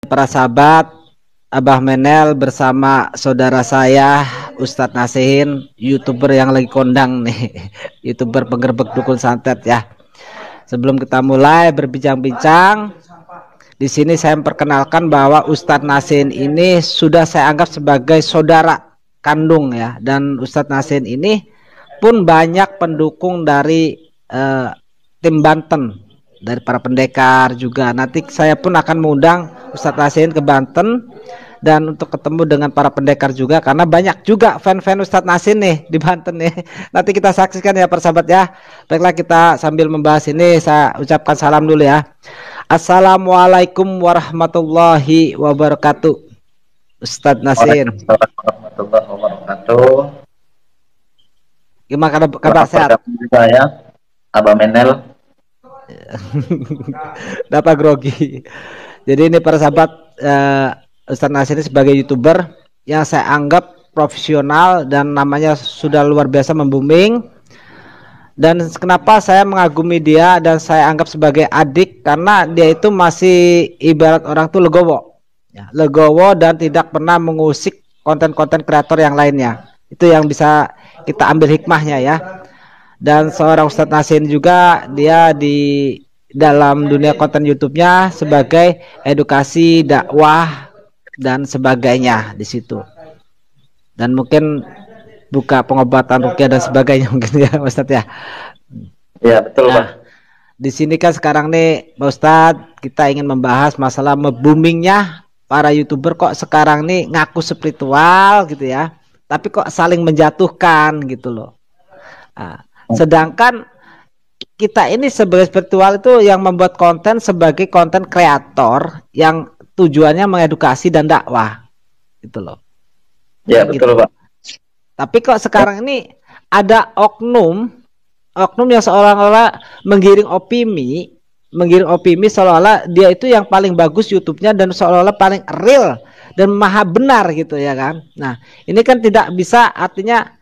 Para sahabat, Abah Menel bersama saudara saya Ustadz Nasihin, YouTuber yang lagi kondang nih, YouTuber penggerbek dukun santet ya. Sebelum kita mulai berbincang-bincang, di sini saya memperkenalkan bahwa Ustadz Nasihin ini sudah saya anggap sebagai saudara kandung ya, dan Ustadz Nasihin ini pun banyak pendukung dari tim Banten, dari para pendekar juga. Nanti saya pun akan mengundang Ustadz Nasihin ke Banten dan untuk ketemu dengan para pendekar juga, karena banyak juga fan-fan Ustadz Nasihin nih di Banten nih. Nanti kita saksikan ya persahabat ya. Baiklah, kita sambil membahas ini saya ucapkan salam dulu ya. Assalamualaikum warahmatullahi wabarakatuh. Ustadz Nasihin. Warahmatullahi wabarakatuh. Gimana kabar sehat? Saya Abah Menel. Dapat grogi. Jadi ini para sahabat, Ustadz Nasihin sebagai YouTuber yang saya anggap profesional dan namanya sudah luar biasa membooming. Dan kenapa saya mengagumi dia dan saya anggap sebagai adik, karena dia itu masih ibarat orang tuh legowo ya, legowo dan tidak pernah mengusik konten-konten kreator yang lainnya. Itu yang bisa kita ambil hikmahnya ya. Dan seorang Ustadz Nasihin juga, dia di dalam dunia konten YouTube-nya sebagai edukasi, dakwah dan sebagainya di situ. Dan mungkin buka pengobatan ruqyah dan sebagainya mungkin ya Ustadz ya. Ya betul Pak. Nah, di sini kan sekarang nih Pak Ustadz, kita ingin membahas masalah boomingnya para YouTuber kok sekarang nih ngaku spiritual gitu ya, tapi kok saling menjatuhkan gitu loh. Nah, sedangkan kita ini sebagai spiritual itu yang membuat konten sebagai konten kreator yang tujuannya mengedukasi dan dakwah gitu loh. Ya betul gitu. Pak. Tapi kok sekarang ini ada oknum yang seolah-olah menggiring opini seolah-olah dia itu yang paling bagus YouTube-nya dan seolah-olah paling real dan maha benar gitu ya kan. Nah, ini kan tidak bisa, artinya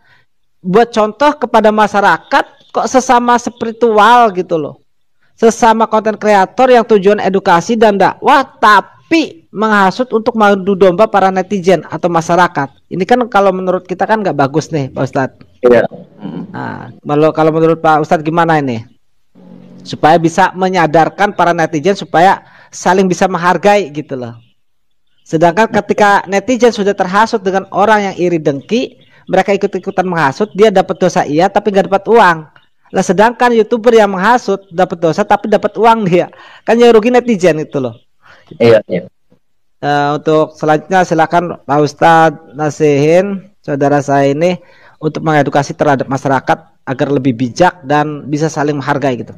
buat contoh kepada masyarakat kok sesama spiritual gitu loh, sesama konten kreator yang tujuan edukasi dan dakwah, tapi menghasut untuk mengadu domba para netizen atau masyarakat. Ini kan kalau menurut kita kan nggak bagus nih Pak Ustadz. Iya. Nah, kalau menurut Pak Ustadz gimana ini supaya bisa menyadarkan para netizen supaya saling bisa menghargai gitu loh. Sedangkan ketika netizen sudah terhasut dengan orang yang iri dengki, mereka ikut-ikutan menghasut, dia dapat dosa iya tapi nggak dapat uang. Lah sedangkan YouTuber yang menghasut dapat dosa tapi dapat uang dia. Kan yang rugi netizen itu loh. Iya, iya. Untuk selanjutnya silakan Pak Ustadz Nasihin, saudara saya ini, untuk mengedukasi terhadap masyarakat agar lebih bijak dan bisa saling menghargai gitu.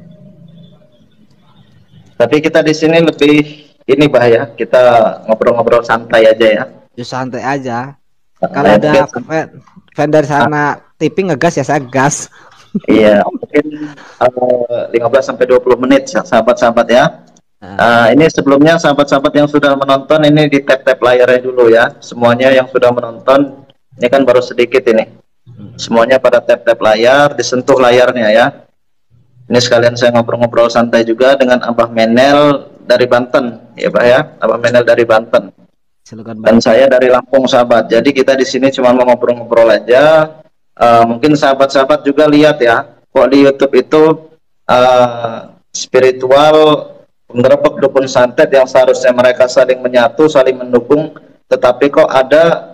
Tapi kita di sini lebih ini Pak ya, kita ngobrol-ngobrol santai aja ya. Ya santai aja. Kalau ada fan dari sana tipping ngegas ya saya gas. Iya, mungkin 15-20 menit sahabat-sahabat ya. Ini sebelumnya sahabat-sahabat yang sudah menonton ini di tap-tap layarnya dulu ya. Semuanya yang sudah menonton, ini kan baru sedikit ini. Semuanya pada tap-tap layar, disentuh layarnya ya. Ini sekalian saya ngobrol-ngobrol santai juga dengan Abah Menel dari Banten, ya Pak ya. Abah Menel dari Banten. Silakan, dan saya dari Lampung sahabat. Jadi kita di sini cuma mau ngobrol-ngobrol aja. Mungkin sahabat-sahabat juga lihat ya, kok di YouTube itu spiritual penggerbek dukun santet yang seharusnya mereka saling menyatu, saling mendukung, tetapi kok ada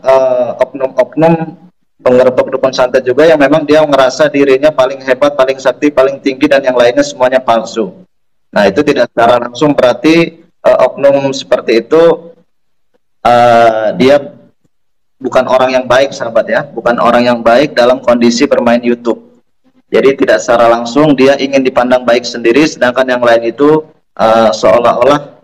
oknum-oknum penggerbek dukun santet juga yang memang dia ngerasa dirinya paling hebat, paling sakti, paling tinggi, dan yang lainnya semuanya palsu. Nah itu tidak secara langsung berarti oknum seperti itu dia bukan orang yang baik sahabat ya, bukan orang yang baik dalam kondisi bermain YouTube. Jadi tidak secara langsung dia ingin dipandang baik sendiri, sedangkan yang lain itu seolah-olah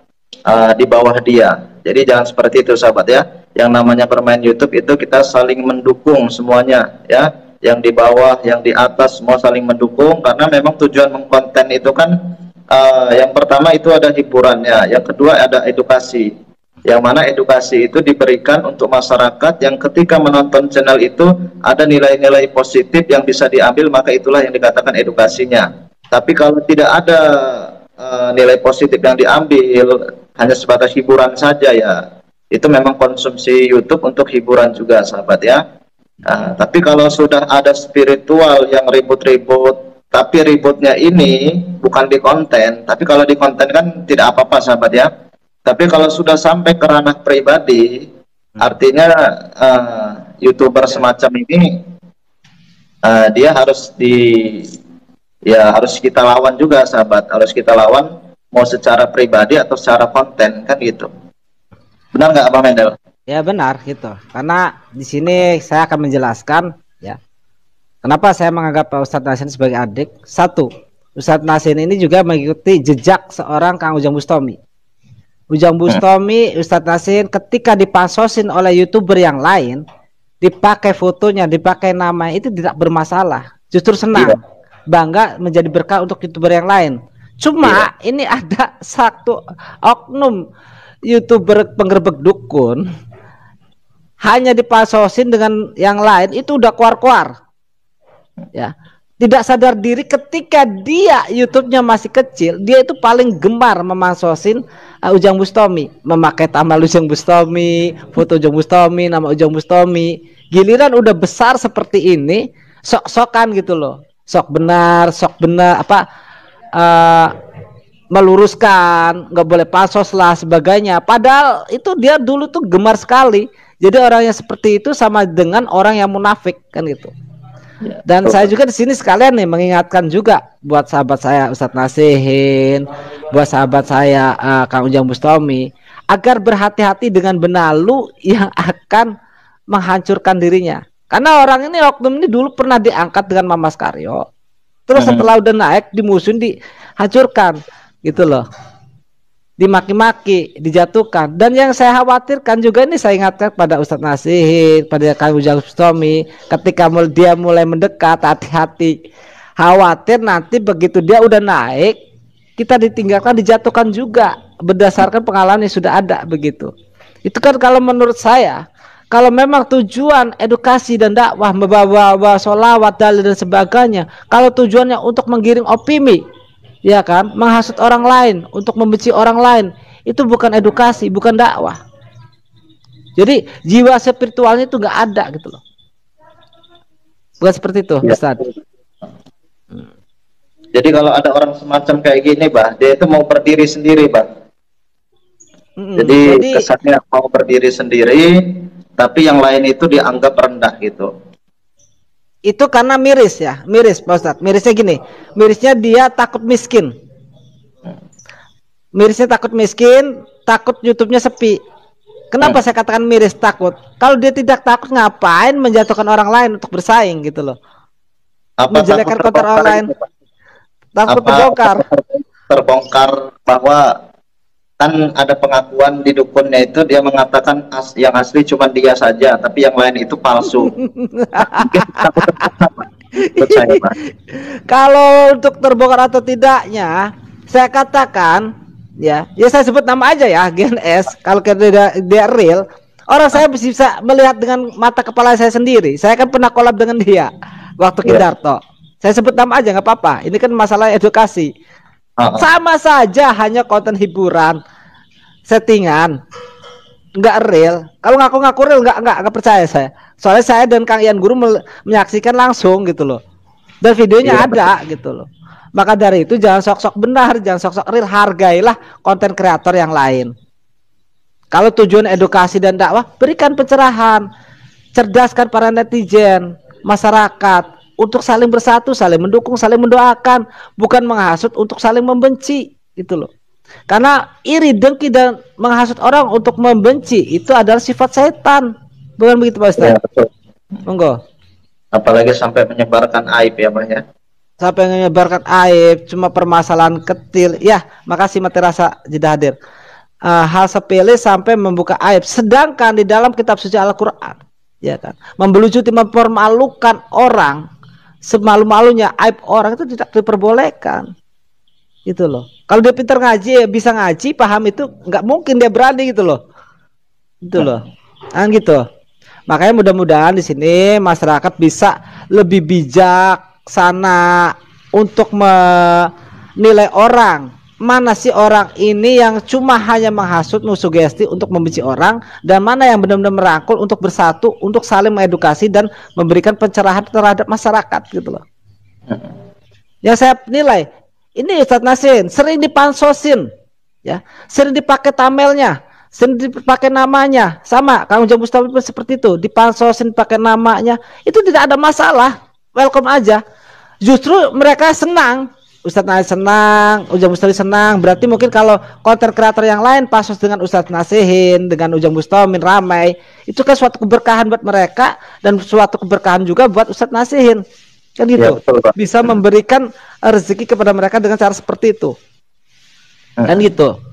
di bawah dia. Jadi jangan seperti itu sahabat ya. Yang namanya bermain YouTube itu kita saling mendukung semuanya ya. Yang di bawah, yang di atas semua saling mendukung, karena memang tujuan mengkonten itu kan yang pertama itu ada hiburannya, yang kedua ada edukasi. Yang mana edukasi itu diberikan untuk masyarakat yang ketika menonton channel itu ada nilai-nilai positif yang bisa diambil, maka itulah yang dikatakan edukasinya. Tapi kalau tidak ada nilai positif yang diambil, hanya sebatas hiburan saja ya, itu memang konsumsi YouTube untuk hiburan juga sahabat ya. Tapi kalau sudah ada spiritual yang ribut-ribut, tapi ributnya ini bukan di konten, tapi kalau di konten kan tidak apa-apa sahabat ya. Tapi kalau sudah sampai ke ranah pribadi, artinya YouTuber semacam ini dia harus harus kita lawan juga sahabat, harus kita lawan mau secara pribadi atau secara konten kan gitu. Benar nggak Abang Mendel? Ya benar gitu. Karena di sini saya akan menjelaskan ya. Kenapa saya menganggap Pak Ustadz Nasin sebagai adik? Satu, Ustadz Nasin ini juga mengikuti jejak seorang Kang Ujang Bustami. Ujang Bustami, Ustadz Nasin ketika dipansosin oleh YouTuber yang lain, dipakai fotonya, dipakai nama itu tidak bermasalah. Justru senang, bangga menjadi berkah untuk YouTuber yang lain. Cuma ini ada satu oknum YouTuber penggerbek dukun hanya dipasosin dengan yang lain itu udah kuar-kuar. Ya. Tidak sadar diri ketika dia YouTube-nya masih kecil, dia itu paling gemar memansosin Ujang Bustami, memakai tamal Ujang Bustami, foto Ujang Bustami, nama Ujang Bustami. Giliran udah besar seperti ini, sok-sokan gitu loh. Sok benar apa meluruskan, nggak boleh pansos lah sebagainya. Padahal itu dia dulu tuh gemar sekali. Jadi orang yang seperti itu sama dengan orang yang munafik kan gitu. Dan saya juga di sini sekalian nih mengingatkan juga buat sahabat saya Ustadz Nasihin, buat sahabat saya Kang Ujang Bustami agar berhati-hati dengan benalu yang akan menghancurkan dirinya. Karena orang ini oknum ini dulu pernah diangkat dengan Mamas Karyo, terus setelah udah naik dimusuhin, dihancurkan gitu loh, dimaki-maki, dijatuhkan. Dan yang saya khawatirkan juga ini saya ingatkan pada Ustadz Nasihin, pada Kang Ujang Bustami, ketika dia mulai mendekat, hati-hati, khawatir nanti begitu dia udah naik kita ditinggalkan, dijatuhkan juga berdasarkan pengalaman yang sudah ada begitu. Itu kan kalau menurut saya, kalau memang tujuan edukasi dan dakwah, membawa sholawat, dalil dan sebagainya, kalau tujuannya untuk menggiring opini, ya kan, menghasut orang lain, untuk membenci orang lain, itu bukan edukasi, bukan dakwah. Jadi jiwa spiritualnya itu nggak ada gitu loh. Bukan seperti itu, Ustaz. Jadi kalau ada orang semacam kayak gini, bah, dia itu mau berdiri sendiri, bah. Jadi kesannya mau berdiri sendiri, tapi yang lain itu dianggap rendah gitu. Itu karena miris ya, miris Pak Ustadz. Mirisnya gini, mirisnya dia takut miskin. Mirisnya takut miskin, takut YouTube-nya sepi. Kenapa saya katakan miris takut? Kalau dia tidak takut, ngapain menjatuhkan orang lain untuk bersaing gitu loh. Menjelekkan konten orang lain. Takut terbongkar bahwa kan ada pengakuan di dukunnya itu, dia mengatakan yang asli cuma dia saja, tapi yang lain itu palsu. Kalau untuk terbongkar atau tidaknya, saya katakan ya saya sebut nama aja ya, GNS. Kalau dia real, orang saya bisa melihat dengan mata kepala saya sendiri. Saya kan pernah kolab dengan dia waktu Kidarto. Saya sebut nama aja nggak apa-apa. Ini kan masalah edukasi. Sama saja, hanya konten hiburan, settingan, nggak real. Kalau ngaku-ngaku real nggak percaya saya. Soalnya saya dan Kang Ian Guru menyaksikan langsung gitu loh. Dan videonya ada gitu loh. Maka dari itu jangan sok-sok benar, jangan sok-sok real, hargailah konten kreator yang lain. Kalau tujuan edukasi dan dakwah, berikan pencerahan, cerdaskan para netizen, masyarakat, untuk saling bersatu, saling mendukung, saling mendoakan, bukan menghasut untuk saling membenci gitu loh. Karena iri, dengki dan menghasut orang untuk membenci itu adalah sifat setan. Bukan begitu Pak Ustaz? Ya, betul. Monggo. Apalagi sampai menyebarkan aib ya Pak ya. Sampai menyebarkan aib, cuma permasalahan kecil. Ya, makasih Mati Rasa Jeda hadir. Hal sepele sampai membuka aib. Sedangkan di dalam kitab suci Al-Quran, ya kan, membelucuti, mempermalukan orang, semalu-malunya aib orang itu tidak diperbolehkan. Gitu loh. Kalau dia pintar ngaji, bisa ngaji, paham itu, nggak mungkin dia berani gitu loh. Gitu loh. Kan gitu. Makanya mudah-mudahan di sini masyarakat bisa lebih bijaksana untuk menilai orang, mana sih orang ini yang cuma hanya menghasut, mensugesti untuk membenci orang, dan mana yang benar-benar merangkul untuk bersatu, untuk saling mengedukasi dan memberikan pencerahan terhadap masyarakat gitu loh. Yang saya nilai, ini Ustadz Nasin sering dipansosin, ya, sering dipakai tamelnya, sering dipakai namanya, sama Kang Ujang Bustami pun seperti itu, dipansosin pakai namanya, itu tidak ada masalah, welcome aja. Justru mereka senang. Ustadz Nasin senang, Ujang Bustami senang. Berarti mungkin kalau konten kreator yang lain pasos dengan Ustadz Nasihin, dengan Ujang Bustami ramai, itu kan suatu keberkahan buat mereka dan suatu keberkahan juga buat Ustadz Nasihin. Kan gitu. Ya, betul, Pak. Bisa memberikan rezeki kepada mereka dengan cara seperti itu. Kan gitu.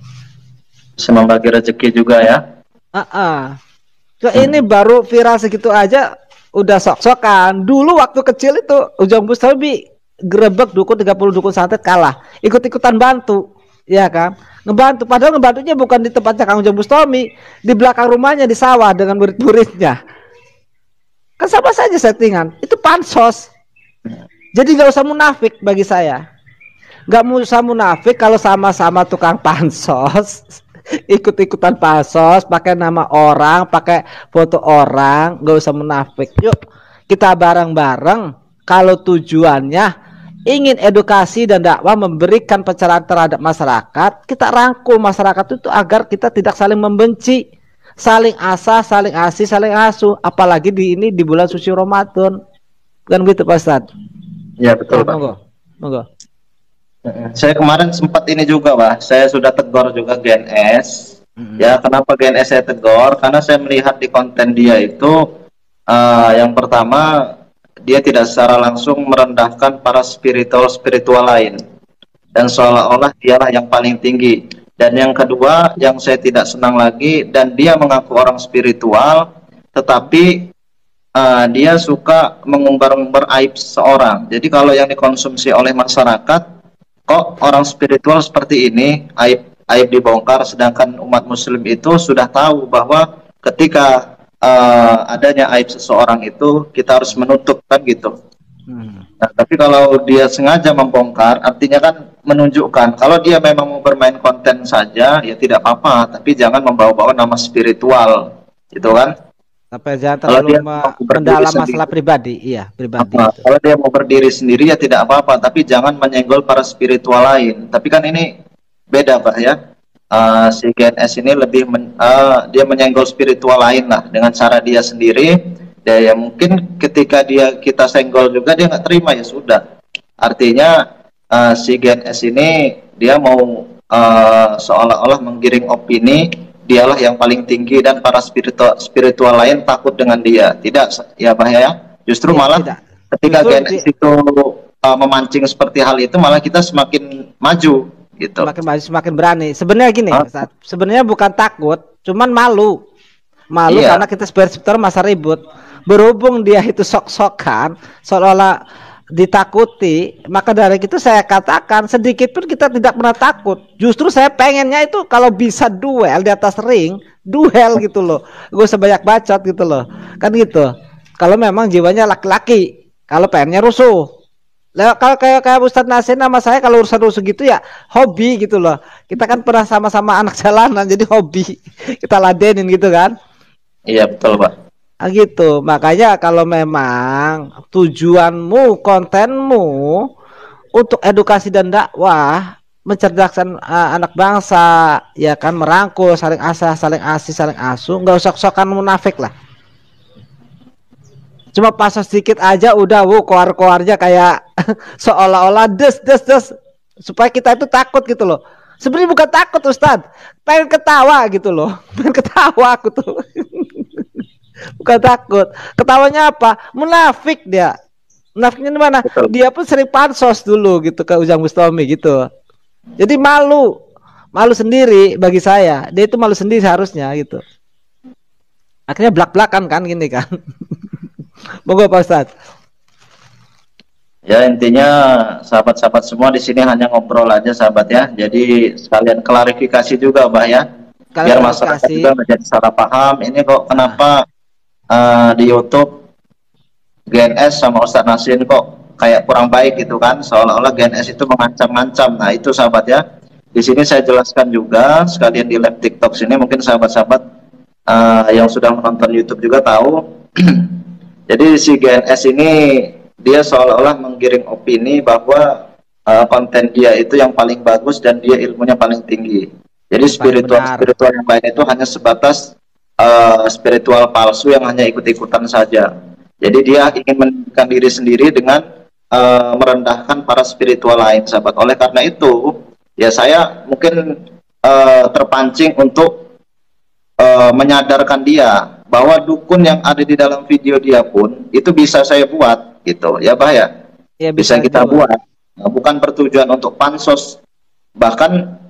Bisa membagi rezeki juga ya. Ini baru viral segitu aja udah sok-sokan. Dulu waktu kecil itu Ujang Bustami gerebek dukun 30 dukun santet kalah, ikut-ikutan bantu, ya kan, ngebantu, padahal ngebantunya bukan di tempatnya Kang Ujang Bustami, di belakang rumahnya di sawah dengan murid-muridnya, kan sama saja settingan, itu pansos. Jadi nggak usah munafik bagi saya, nggak usah munafik kalau sama-sama tukang pansos, ikut-ikutan pansos, pakai nama orang, pakai foto orang, nggak usah munafik. Yuk kita bareng-bareng, kalau tujuannya ingin edukasi dan dakwah, memberikan pencerahan terhadap masyarakat, kita rangkul masyarakat itu agar kita tidak saling membenci, saling asah, saling asih, saling asuh, apalagi di bulan suci Ramadan. Kan gitu Pak Ustadz? Ya betul, Pak. Monggo. Saya kemarin sempat ini juga, Pak. Saya sudah tegur juga GNS. Ya, kenapa GNS saya tegur? Karena saya melihat di konten dia itu yang pertama, dia tidak secara langsung merendahkan para spiritual lain dan seolah-olah dialah yang paling tinggi. Dan yang kedua yang saya tidak senang lagi, dan dia mengaku orang spiritual tetapi dia suka mengumbar-umbar aib seseorang. Jadi kalau yang dikonsumsi oleh masyarakat, kok orang spiritual seperti ini, aib dibongkar, sedangkan umat muslim itu sudah tahu bahwa ketika adanya aib seseorang itu kita harus menutup, kan gitu. Nah, tapi kalau dia sengaja membongkar, artinya kan menunjukkan kalau dia memang mau bermain konten saja, ya tidak apa-apa, tapi jangan membawa-bawa nama spiritual, gitu kan? Tapi jangan terlalu mendalam masalah pribadi, iya pribadi. Kalau dia mau berdiri sendiri ya tidak apa-apa, tapi jangan menyenggol para spiritual lain. Tapi kan ini beda, Pak, ya. Si GNS ini lebih dia menyenggol spiritual lain lah dengan cara dia sendiri. Ya mungkin ketika kita senggol juga dia nggak terima, ya sudah. Artinya si GNS ini dia mau seolah-olah menggiring opini dialah yang paling tinggi dan para spiritual lain takut dengan dia. Tidak, ya bahaya. Justru malah tidak. Ketika GNS itu memancing seperti hal itu, malah kita semakin maju. Gitu. Semakin berani. Sebenarnya gini, sebenarnya bukan takut, cuman malu karena kita sebagai masa ribut. Berhubung dia itu sok-sokan, seolah-olah ditakuti, maka dari itu saya katakan sedikit pun kita tidak pernah takut. Justru saya pengennya itu kalau bisa duel di atas ring, duel gitu loh. Gue sebanyak bacot gitu loh, kan gitu. Kalau memang jiwanya laki-laki, kalau pengennya rusuh. Kalau kayak Ustadz Nasin sama saya kalau urusan rusuh gitu ya hobi gitu loh. Kita kan pernah sama-sama anak jalanan, jadi hobi kita ladenin gitu kan. Iya betul, Pak. Gitu. Makanya kalau memang tujuanmu, kontenmu untuk edukasi dan dakwah, mencerdaskan anak bangsa, ya kan, merangkul, saling asah, saling asih, saling asuh, nggak usah sok-sokan munafik lah. Cuma pasang sedikit aja udah koar-koarnya kayak seolah-olah des supaya kita itu takut gitu loh. Sebenarnya bukan takut Ustadz, pengen ketawa gitu loh. Pengen ketawa aku tuh. Bukan takut. Ketawanya apa? Munafik dia. Munafiknya di mana? Dia pun sering pansos dulu gitu ke Ujang Bustami gitu. Jadi malu sendiri bagi saya. Dia itu malu sendiri seharusnya gitu. Akhirnya belak-belakan kan gini kan. Monggo Pak Ustadz. Ya intinya sahabat-sahabat semua di sini hanya ngobrol aja sahabat ya. Jadi sekalian klarifikasi juga Mbak ya. Biar masyarakat juga menjadi salah paham. Ini kok kenapa di YouTube GNS sama Ustadz Nasin kok kayak kurang baik gitu kan. Seolah-olah GNS itu mengancam-ngancam. Nah itu sahabat ya. di sini saya jelaskan juga sekalian di live TikTok sini, mungkin sahabat-sahabat yang sudah menonton YouTube juga tahu. Jadi si GNS ini dia seolah-olah menggiring opini bahwa konten dia itu yang paling bagus dan dia ilmunya paling tinggi. Jadi spiritual yang lain itu hanya sebatas spiritual palsu yang hanya ikut-ikutan saja. Jadi dia ingin menunjukkan diri sendiri dengan merendahkan para spiritual lain, sahabat. Oleh karena itu, ya saya mungkin terpancing untuk menyadarkan dia bahwa dukun yang ada di dalam video dia pun itu bisa saya buat, gitu ya, Bah ya. Ya bisa kita buat. Nah, bukan bertujuan untuk pansos, bahkan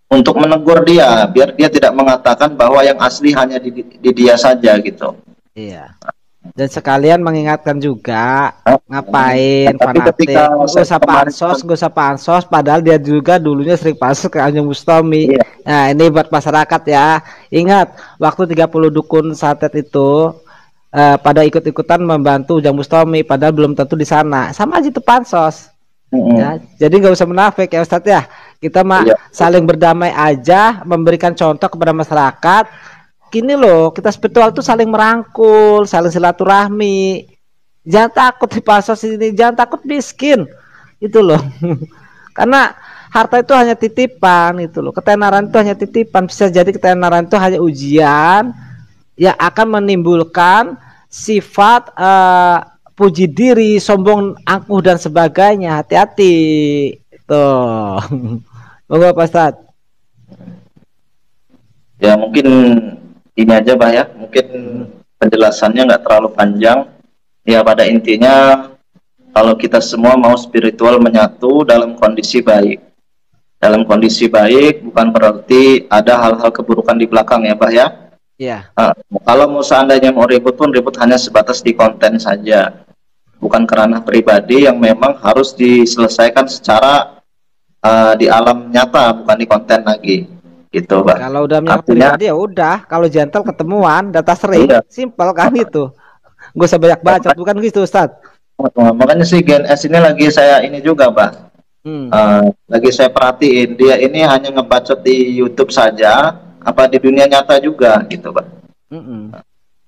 untuk menegur dia biar dia tidak mengatakan bahwa yang asli hanya di dia saja, gitu. Iya. Dan sekalian mengingatkan juga, ngapain fanatik, gak usah pansos, padahal dia juga dulunya sering pansos ke Ujang Bustami. Iya. Nah ini buat masyarakat ya, ingat waktu 30 dukun santet itu pada ikut-ikutan membantu Ujang Bustami, padahal belum tentu di sana, sama aja itu pansos. Ya, jadi nggak usah munafik ya Ustadz ya, kita mah saling berdamai aja, memberikan contoh kepada masyarakat. Gini loh, kita spiritual tuh saling merangkul, saling silaturahmi. Jangan takut di pansos ini, jangan takut miskin. Itu loh. Karena harta itu hanya titipan, itu loh. Ketenaran itu hanya titipan, bisa jadi ketenaran itu hanya ujian yang akan menimbulkan sifat puji diri, sombong, angkuh dan sebagainya. Hati-hati. Tuh. Monggo Pak Ustadz. Ya mungkin ini aja Bah ya, mungkin penjelasannya nggak terlalu panjang. Ya pada intinya kalau kita semua mau spiritual menyatu dalam kondisi baik. Dalam kondisi baik bukan berarti ada hal-hal keburukan di belakang ya Bah ya. Iya. Kalau mau seandainya mau ribut pun ribut hanya sebatas di konten saja. Bukan kerana pribadi yang memang harus diselesaikan secara di alam nyata, bukan di konten lagi. Gitu, Pak. Kalau udah menyangkut pribadi ya udah, kalau gentle ketemuan, data sering, simpel kan itu. Gak usah banyak baca, bukan gitu Ustadz. Makanya sih GNS ini lagi saya ini juga, Pak. Lagi saya perhatiin, dia ini hanya ngebacot di YouTube saja, apa di dunia nyata juga, gitu, Pak.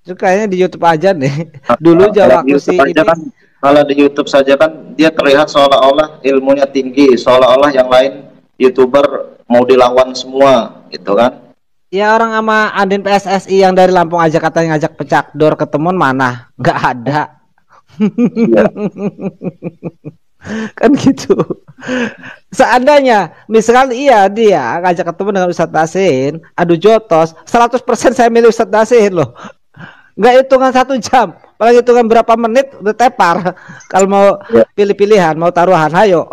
Itu kayaknya di YouTube aja nih. Dulu jawab waktu si ini. Kan, kalau di YouTube saja kan dia terlihat seolah-olah ilmunya tinggi, seolah-olah yang lain YouTuber mau dilawan semua gitu kan. Ya orang sama admin PSSI yang dari Lampung aja katanya ngajak pecakdor ketemuan mana? Nggak ada. Iya. Kan gitu. Seandainya misal iya dia ngajak ketemu dengan Ustadz Nasin, adu jotos, 100% saya milih Ustadz Nasin loh. Nggak hitungan 1 jam, apalagi hitungan berapa menit udah tepar. Kalau mau pilih-pilihan, mau taruhan, ayo.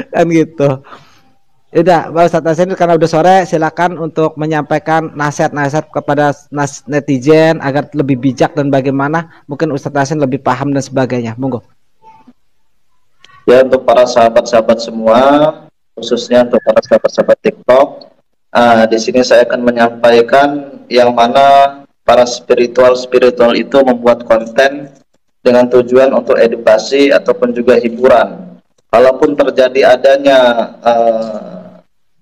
Kan gitu. Udah Pak Ustadz Nasin, karena udah sore, silakan untuk menyampaikan nasihat-nasihat kepada netizen agar lebih bijak dan bagaimana mungkin Ustadz Nasin lebih paham dan sebagainya. Monggo. Ya untuk para sahabat-sahabat semua, khususnya untuk para sahabat-sahabat TikTok, di sini saya akan menyampaikan yang mana para spiritual itu membuat konten dengan tujuan untuk edukasi ataupun juga hiburan. Kalaupun terjadi adanya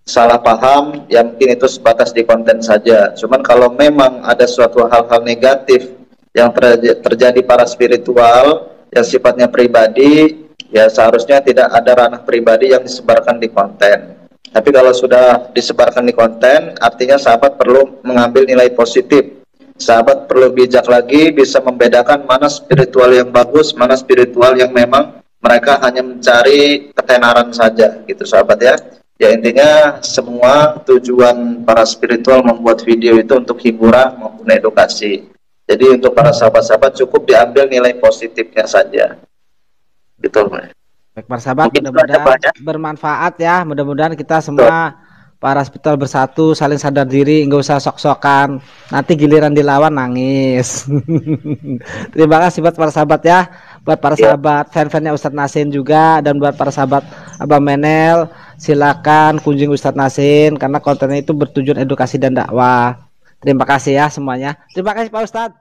salah paham, ya mungkin itu sebatas di konten saja. Cuman kalau memang ada suatu hal-hal negatif yang terjadi para spiritual yang sifatnya pribadi, ya seharusnya tidak ada ranah pribadi yang disebarkan di konten. Tapi kalau sudah disebarkan di konten, artinya sahabat perlu mengambil nilai positif. Sahabat perlu bijak lagi, bisa membedakan mana spiritual yang bagus, mana spiritual yang memang mereka hanya mencari ketenaran saja, gitu sahabat ya. Ya intinya semua tujuan para spiritual membuat video itu untuk hiburan maupun edukasi. Jadi untuk para sahabat-sahabat cukup diambil nilai positifnya saja. Gitu. Baik para sahabat, mudah-mudahan bermanfaat ya. Mudah-mudahan kita semua para spiritual bersatu, saling sadar diri, nggak usah sok-sokan. Nanti giliran dilawan nangis. Terima kasih buat para sahabat ya. Buat para sahabat fan-fannya Ustadz Nasin juga, dan buat para sahabat Abang Menel, silakan kunjungi Ustadz Nasin karena kontennya itu bertujuan edukasi dan dakwah. Terima kasih ya semuanya. Terima kasih Pak Ustadz.